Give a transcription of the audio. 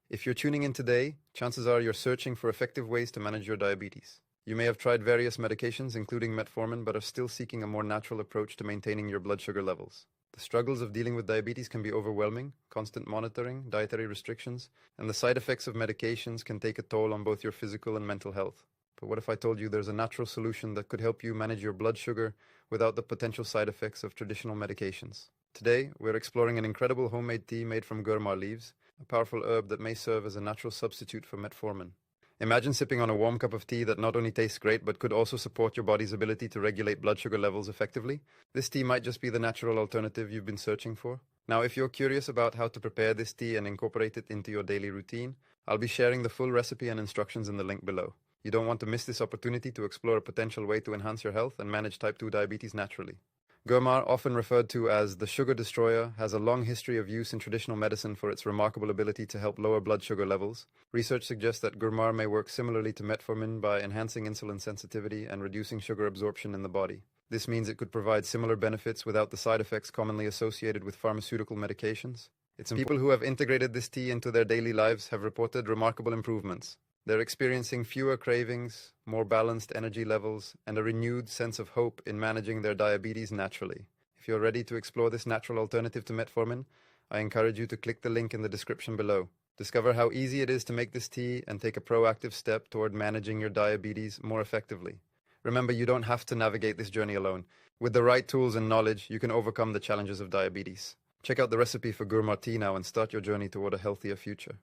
If you're tuning in today, chances are you're searching for effective ways to manage your diabetes. You may have tried various medications, including Metformin, but are still seeking a more natural approach to maintaining your blood sugar levels. The struggles of dealing with diabetes can be overwhelming. Constant monitoring, dietary restrictions, and the side effects of medications can take a toll on both your physical and mental health. But what if I told you there's a natural solution that could help you manage your blood sugar without the potential side effects of traditional medications? Today, we're exploring an incredible homemade tea made from Gurmar leaves, a powerful herb that may serve as a natural substitute for Metformin. Imagine sipping on a warm cup of tea that not only tastes great but could also support your body's ability to regulate blood sugar levels effectively. This tea might just be the natural alternative you've been searching for. Now, if you're curious about how to prepare this tea and incorporate it into your daily routine, I'll be sharing the full recipe and instructions in the link below. You don't want to miss this opportunity to explore a potential way to enhance your health and manage type 2 diabetes naturally. Gurmar, often referred to as the sugar destroyer, has a long history of use in traditional medicine for its remarkable ability to help lower blood sugar levels. Research suggests that Gurmar may work similarly to Metformin by enhancing insulin sensitivity and reducing sugar absorption in the body. This means it could provide similar benefits without the side effects commonly associated with pharmaceutical medications. People who have integrated this tea into their daily lives have reported remarkable improvements. They're experiencing fewer cravings, more balanced energy levels, and a renewed sense of hope in managing their diabetes naturally. If you're ready to explore this natural alternative to Metformin, I encourage you to click the link in the description below. Discover how easy it is to make this tea and take a proactive step toward managing your diabetes more effectively. Remember, you don't have to navigate this journey alone. With the right tools and knowledge, you can overcome the challenges of diabetes. Check out the recipe for Gurmar tea now and start your journey toward a healthier future.